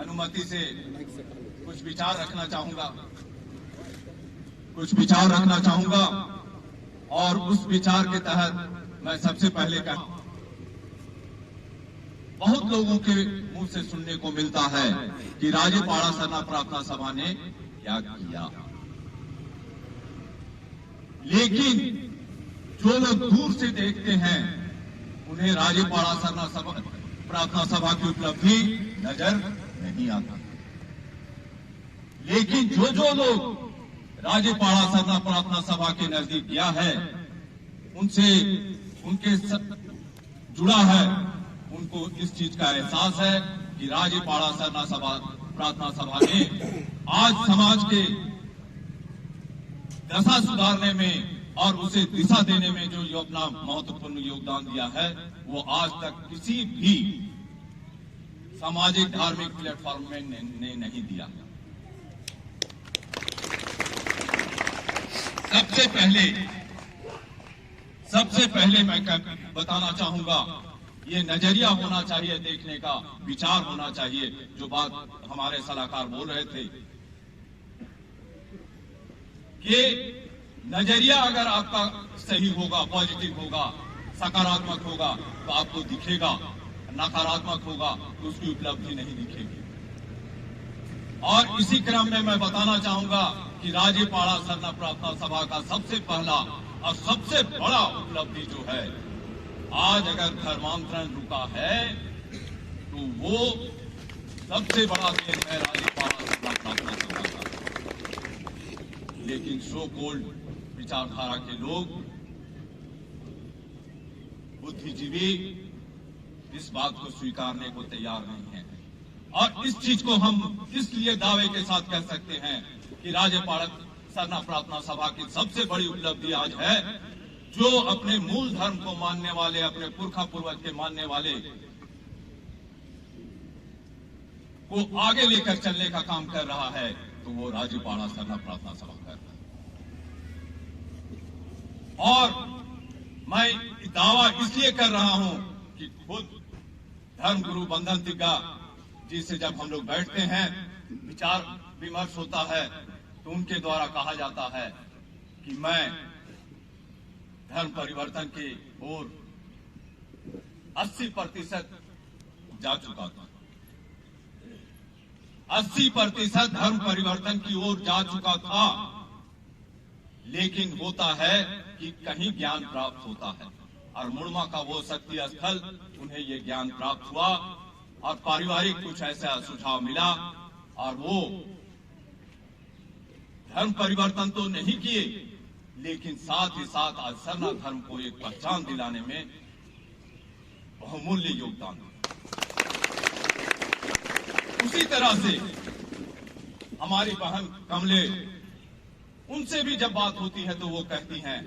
अनुमति से कुछ विचार रखना चाहूंगा और उस विचार के तहत मैं सबसे पहले बहुत लोगों के मुंह से सुनने को मिलता है कि राजेपाड़ा सरना प्रार्थना सभा ने क्या किया, लेकिन जो लोग दूर से देखते हैं उन्हें राजेपाड़ा सरना प्रार्थना सभा की उपलब्धि नजर नहीं आता। लेकिन जो लोग राजेपाड़ा सरना प्रार्थना सभा के नजदीक गया है, उनके जुड़ा है, उनको इस चीज का एहसास है कि राजेपाड़ा सरना प्रार्थना सभा ने आज समाज के दशा सुधारने में और उसे दिशा देने में जो अपना महत्वपूर्ण योगदान दिया है, वो आज तक किसी भी सामाजिक धार्मिक प्लेटफॉर्म में ने नहीं दिया। सबसे पहले मैं बताना चाहूंगा, ये नजरिया होना चाहिए देखने का, विचार होना चाहिए। जो बात हमारे सलाहकार बोल रहे थे कि नजरिया अगर आपका सही होगा, पॉजिटिव होगा, सकारात्मक होगा तो आपको दिखेगा, नकारात्मक होगा तो उसकी उपलब्धि नहीं दिखेगी। और इसी क्रम में मैं बताना चाहूंगा कि राजेपाड़ा सरना प्रार्थना सभा का सबसे पहला और सबसे बड़ा उपलब्धि जो है, आज अगर धर्मांतरण रुका है तो वो सबसे बड़ा देन है राजेपाड़ा सरना प्रार्थना सभा का। लेकिन सो कोल्ड विचारधारा के लोग, बुद्धिजीवी इस बात को स्वीकारने को तैयार नहीं है। और इस चीज को हम इसलिए दावे के साथ कह सकते हैं कि राजेपाड़ा सरना प्रार्थना सभा की सबसे बड़ी उपलब्धि आज है, जो अपने मूल धर्म को मानने वाले, अपने पुरखा पूर्वज के मानने वाले को आगे लेकर चलने का काम कर रहा है, तो वो राजेपाड़ा सरना प्रार्थना सभा कर रहा है। और मैं दावा इसलिए कर रहा हूं कि खुद धर्म गुरु बंधन तिग्गा जी से जब हम लोग बैठते हैं, विचार विमर्श होता है, तो उनके द्वारा कहा जाता है कि मैं धर्म परिवर्तन की ओर 80% जा चुका था। 80% धर्म परिवर्तन की ओर जा चुका था, लेकिन होता है कि कहीं ज्ञान प्राप्त होता है, और मुड़मा का वो शक्ति स्थल, उन्हें ये ज्ञान प्राप्त हुआ और पारिवारिक कुछ ऐसा सुझाव मिला, और वो धर्म परिवर्तन तो नहीं किए, लेकिन साथ ही साथ आज सरना धर्म को एक पहचान दिलाने में बहुमूल्य योगदान दिया। उसी तरह से हमारी बहन कमले, उनसे भी जब बात होती है तो वो कहती हैं,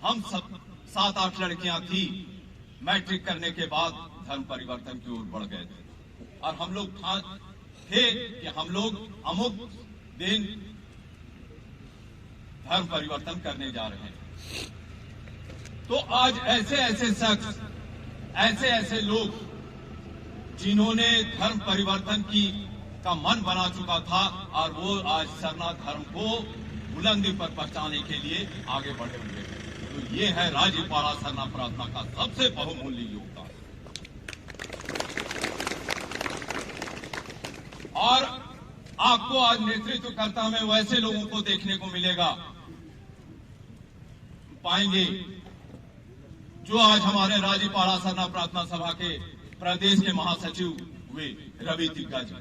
हम सब 7-8 लड़कियां थी, मैट्रिक करने के बाद धर्म परिवर्तन की ओर बढ़ गए थे, और हम लोग थे कि हम लोग अमुक दिन धर्म परिवर्तन करने जा रहे हैं। तो आज ऐसे शख्स, ऐसे लोग जिन्होंने धर्म परिवर्तन का मन बना चुका था, और वो आज सरना धर्म को बुलंदी पर पहुंचाने के लिए आगे बढ़े हुए हैं। तो ये है राजेपाड़ा सरना प्रार्थना का सबसे बहुमूल्य योगदान। और आपको आज नेतृत्व करता में वैसे लोगों को देखने को पाएंगे जो आज हमारे राजेपाड़ा सरना प्रार्थना सभा के प्रदेश के महासचिव हुए रवि तिग्गा जी।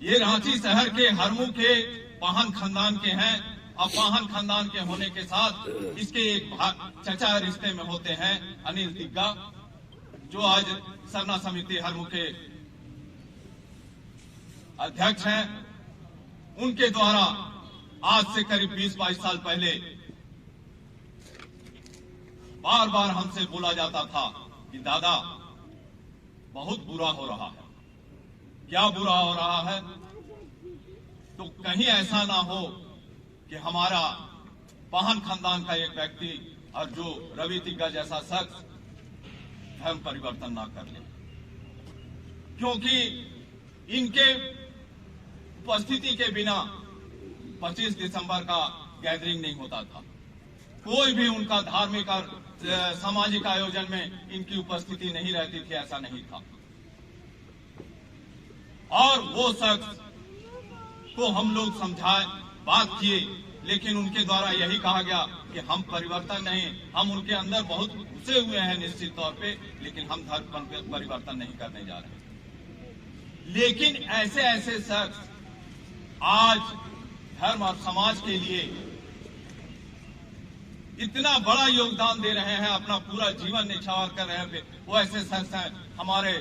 ये रांची शहर के हरमू के पाहन खानदान के हैं, और पाहन खानदान के होने के साथ इसके एक चचा रिश्ते में होते हैं अनिल तिग्गा, जो आज सरना समिति हरमू के अध्यक्ष हैं। उनके द्वारा आज से करीब 20-22 साल पहले बार बार हमसे बोला जाता था कि दादा बहुत बुरा हो रहा है। क्या बुरा हो रहा है? तो कहीं ऐसा ना हो कि हमारा पाहन खानदान का एक व्यक्ति और जो रवि तिग्गा जैसा शख्स धर्म परिवर्तन ना कर ले। क्योंकि इनके उपस्थिति के बिना 25 दिसंबर का गैदरिंग नहीं होता था। कोई भी उनका धार्मिक और सामाजिक आयोजन में इनकी उपस्थिति नहीं रहती थी, ऐसा नहीं था। और वो शख्स को हम लोग समझाए, बात किए, लेकिन उनके द्वारा यही कहा गया कि हम परिवर्तन नहीं, हम उनके अंदर बहुत घुसे हुए हैं निश्चित तौर पे, लेकिन हम धर्म परिवर्तन नहीं करने जा रहे। लेकिन ऐसे ऐसे शख्स आज धर्म और समाज के लिए इतना बड़ा योगदान दे रहे हैं, अपना पूरा जीवन निछावर कर रहे हैं। वो ऐसे शख्स हैं हमारे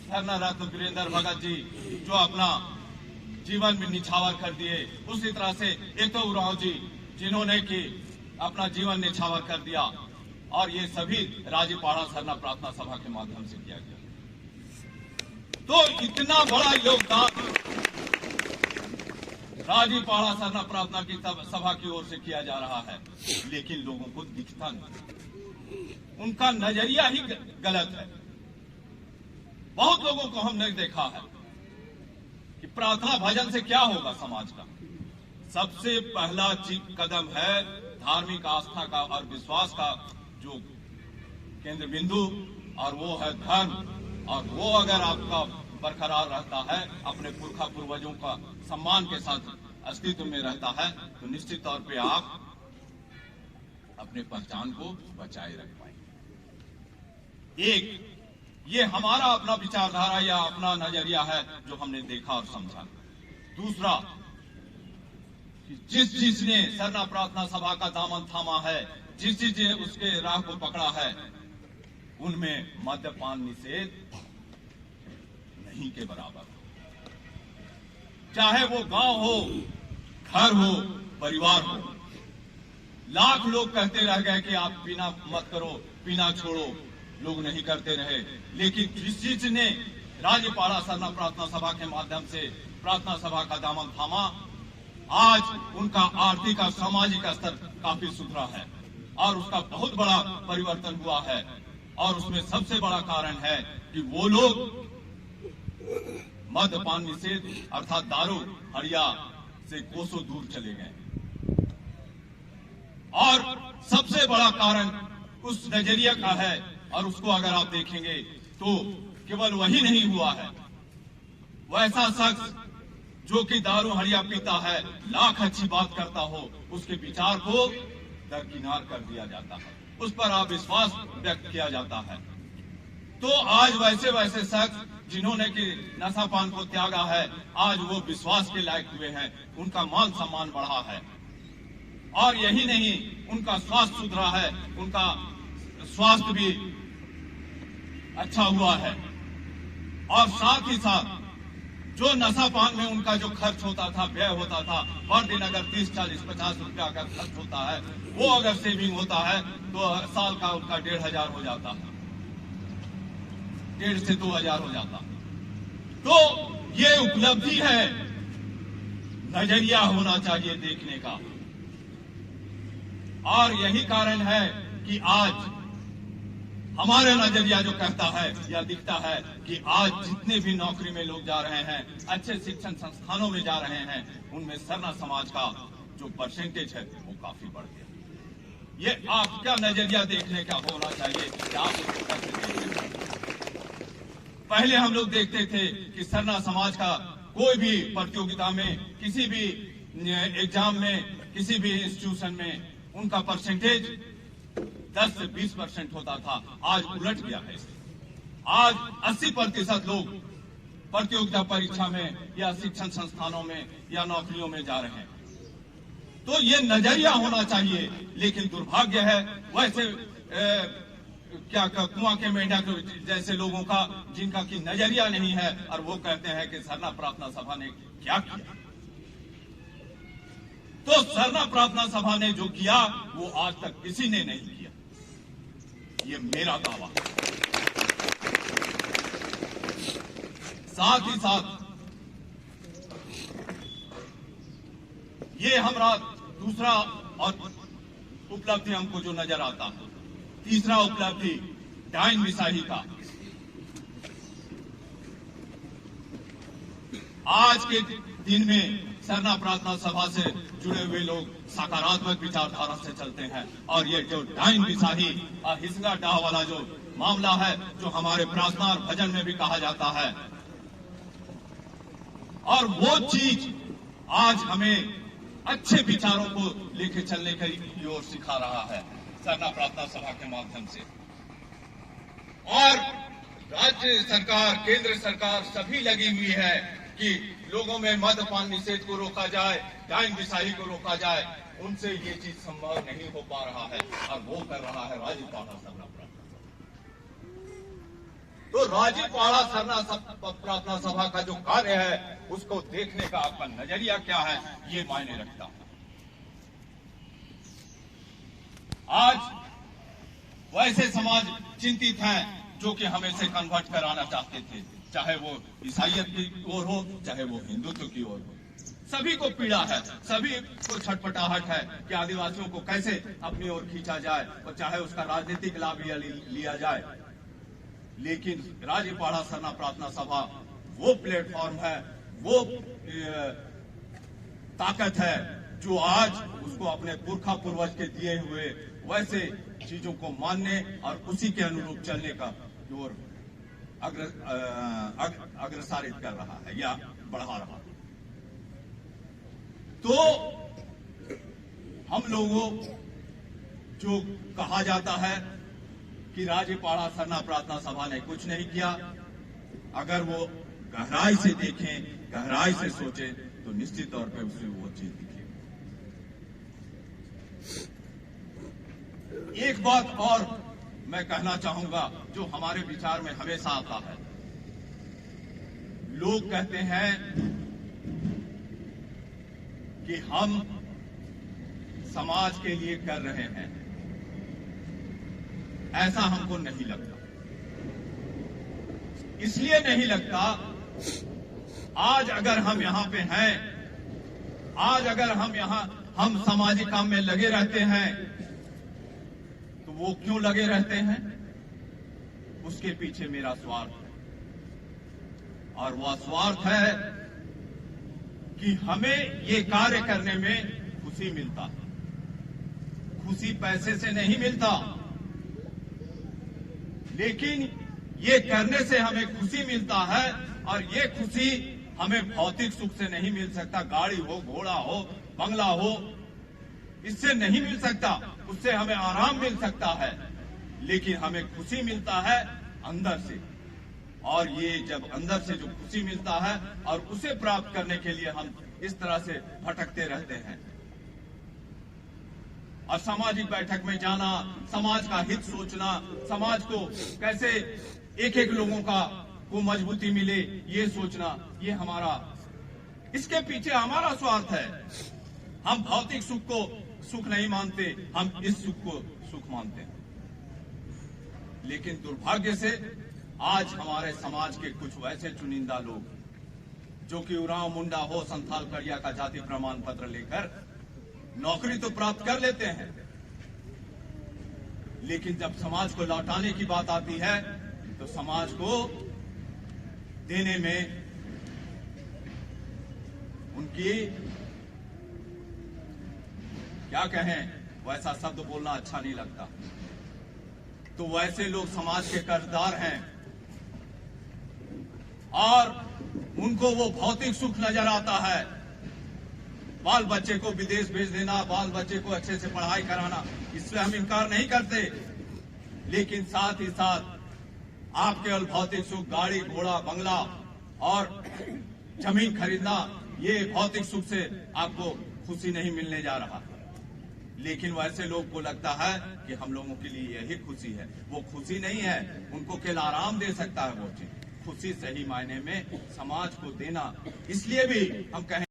सरना रत्न वीरेंद्र भगत जी, जो अपना जीवन में निछावर कर दिए। उसी तरह से एतो उरांव जी, जिन्होंने कि अपना जीवन निछावर कर दिया। और ये सभी राजीपाड़ा सरना प्रार्थना सभा के माध्यम से किया गया। तो इतना बड़ा योगदान राजीपाड़ा सरना प्रार्थना की सभा की ओर से किया जा रहा है, लेकिन लोगों को दिखता नहीं। उनका नजरिया ही गलत है। बहुत लोगों को हमने देखा है कि प्रार्थना भजन से क्या होगा समाज का। सबसे पहला कदम है धार्मिक आस्था का और विश्वास का जो केंद्र बिंदु, और वो है धर्म। और वो अगर आपका बरकरार रहता है, अपने पुरखा पूर्वजों का सम्मान के साथ अस्तित्व में रहता है, तो निश्चित तौर पे आप अपने पहचान को बचाए रख पाएंगे। एक ये हमारा अपना विचारधारा या अपना नजरिया है जो हमने देखा और समझा। दूसरा, जिसने सरना प्रार्थना सभा का दामन थामा है, जिसने उसके राह को पकड़ा है, उनमें मद्यपान निषेध नहीं के बराबर। चाहे वो गांव हो, घर हो, परिवार हो। लाख लोग कहते रह गए कि आप पीना मत करो, पीना छोड़ो, लोग नहीं करते रहे। लेकिन जिस चीज ने राजीपाड़ा सरना प्रार्थना सभा के माध्यम से प्रार्थना सभा का दामन थामा, आज उनका आर्थिक और सामाजिक स्तर काफी सुधरा है और उसका बहुत बड़ा परिवर्तन हुआ है। और उसमें सबसे बड़ा कारण है कि वो लोग मद्यपान निषेध अर्थात दारू हड़िया से कोसों दूर चले गए। और सबसे बड़ा कारण उस नजरिया का है, और उसको अगर आप देखेंगे तो केवल वही नहीं हुआ है। वैसा शख्स जो कि दारू हड़िया पीता है, लाख अच्छी बात करता हो, उसके विचार को दरकिनार कर दिया जाता है, उस पर अविश्वास व्यक्त किया जाता है। तो आज वैसे वैसे शख्स जिन्होंने कि नशापान को त्यागा है, आज वो विश्वास के लायक हुए हैं, उनका मान सम्मान बढ़ा है। और यही नहीं, उनका स्वास्थ्य सुधरा है, उनका स्वास्थ्य भी अच्छा हुआ है। और साथ ही साथ जो नशापान में उनका जो खर्च होता था, व्यय होता था, हर दिन अगर 30, 40, 50 रुपया अगर खर्च होता है, वो अगर सेविंग होता है तो साल का उनका 1500 हो जाता है, 1,500 से 2,000 हो जाता। तो ये उपलब्धि है, नजरिया होना चाहिए देखने का। और यही कारण है कि आज हमारे नजरिया जो कहता है या दिखता है कि आज जितने भी नौकरी में लोग जा रहे हैं, अच्छे शिक्षण संस्थानों में जा रहे हैं, उनमें सरना समाज का जो परसेंटेज है वो काफी बढ़ गया। ये आपका नजरिया देखने का होना चाहिए कि आप उसको कैसे देखते हैं। पहले हम लोग देखते थे कि सरना समाज का कोई भी प्रतियोगिता में, किसी भी एग्जाम में, किसी भी इंस्टीट्यूशन में उनका परसेंटेज 10 से 20% होता था। आज उलट गया है। आज 80% लोग प्रतियोगिता परीक्षा में या शिक्षण संस्थानों में या नौकरियों में जा रहे हैं। तो ये नजरिया होना चाहिए। लेकिन दुर्भाग्य है वैसे क्या कुआं के मेंढा जैसे लोगों का, जिनका की नजरिया नहीं है, और वो कहते हैं कि सरना प्रार्थना सभा ने क्या किया। तो सरना प्रार्थना सभा ने जो किया वो आज तक किसी ने नहीं किया, ये मेरा दावा। साथ ही साथ ये हमारा दूसरा और उपलब्धि हमको जो नजर आता है, तीसरा उपलब्धि डाइन मिसाही का। आज के दिन में सरना प्रार्थना सभा से जुड़े हुए लोग सकारात्मक विचारधारा से चलते हैं, और ये जो डाइन बिसाही और हिस्सा डाह वाला जो मामला है, जो हमारे प्रार्थना और भजन में भी कहा जाता है, और वो चीज आज हमें अच्छे विचारों को लेकर चलने की ओर सिखा रहा है सरना प्रार्थना सभा के माध्यम से। और राज्य सरकार, केंद्र सरकार सभी लगी हुई है कि लोगों में मद्यपान निषेध को रोका जाए, डाइन बिसाही को रोका जाए। उनसे ये चीज संभव नहीं हो पा रहा है, और वो कर रहा है राजीपाड़ा सरना प्रार्थना सभा। तो राजीपाड़ा सरना प्रार्थना सभा का जो कार्य है, उसको देखने का आपका नजरिया क्या है, ये मायने रखता है। आज वैसे समाज चिंतित हैं जो कि हमें से कन्वर्ट कराना चाहते थे, चाहे वो ईसाइयत की ओर हो, चाहे वो हिंदुत्व की ओर हो। सभी को पीड़ा है, सभी को छटपटाहट है कि आदिवासियों को कैसे अपनी ओर खींचा जाए, और चाहे उसका राजनीतिक लाभ लिया जाए। लेकिन राजीपाड़ा सरना प्रार्थना सभा वो प्लेटफॉर्म है, वो ताकत है जो आज उसको अपने पुरखा पूर्वज के दिए हुए वैसे चीजों को मानने और उसी के अनुरूप चलने का ओर अग्रसारित कर रहा है या बढ़ा रहा है। तो हम लोगों जो कहा जाता है कि राजीपाड़ा सरना प्रार्थना सभा ने कुछ नहीं किया, अगर वो गहराई से देखें, गहराई से सोचें, तो निश्चित तौर पे उसे वो चीज दिखेगी। एक बात और मैं कहना चाहूंगा जो हमारे विचार में हमेशा आता है। लोग कहते हैं कि हम समाज के लिए कर रहे हैं, ऐसा हमको नहीं लगता। इसलिए नहीं लगता, आज अगर हम यहां पे हैं, आज अगर हम सामाजिक काम में लगे रहते हैं, तो वो क्यों लगे रहते हैं? उसके पीछे मेरा स्वार्थ है, और वह स्वार्थ है कि हमें ये कार्य करने में खुशी मिलता है। खुशी पैसे से नहीं मिलता, लेकिन ये करने से हमें खुशी मिलता है, और ये खुशी हमें भौतिक सुख से नहीं मिल सकता। गाड़ी हो, घोड़ा हो, बंगला हो, इससे नहीं मिल सकता। उससे हमें आराम मिल सकता है, लेकिन हमें खुशी मिलता है अंदर से। और ये जब अंदर से जो खुशी मिलता है, और उसे प्राप्त करने के लिए हम इस तरह से भटकते रहते हैं। और सामाजिक बैठक में जाना, समाज का हित सोचना, समाज को कैसे एक एक लोगों को मजबूती मिले, ये सोचना, ये हमारा, इसके पीछे हमारा स्वार्थ है। हम भौतिक सुख को सुख नहीं मानते, हम इस सुख को सुख मानते हैं। लेकिन दुर्भाग्य से आज हमारे समाज के कुछ वैसे चुनिंदा लोग जो कि उरांव मुंडा हो, संथाल कड़िया का जाति प्रमाण पत्र लेकर नौकरी तो प्राप्त कर लेते हैं, लेकिन जब समाज को लौटाने की बात आती है, तो समाज को देने में उनकी क्या कहें, वैसा शब्द बोलना अच्छा नहीं लगता। तो वैसे लोग समाज के कर्जदार हैं, और उनको वो भौतिक सुख नजर आता है। बाल बच्चे को विदेश भेज देना, बाल बच्चे को अच्छे से पढ़ाई कराना, इससे हम इनकार नहीं करते। लेकिन साथ ही साथ आप केवल भौतिक सुख, गाड़ी घोड़ा बंगला और जमीन खरीदना, ये भौतिक सुख से आपको खुशी नहीं मिलने जा रहा। लेकिन वैसे लोग को लगता है कि हम लोगों के लिए यही खुशी है। वो खुशी नहीं है, उनको केवल आराम दे सकता है वो चीज। खुशी सही मायने में समाज को देना, इसलिए भी हम कहें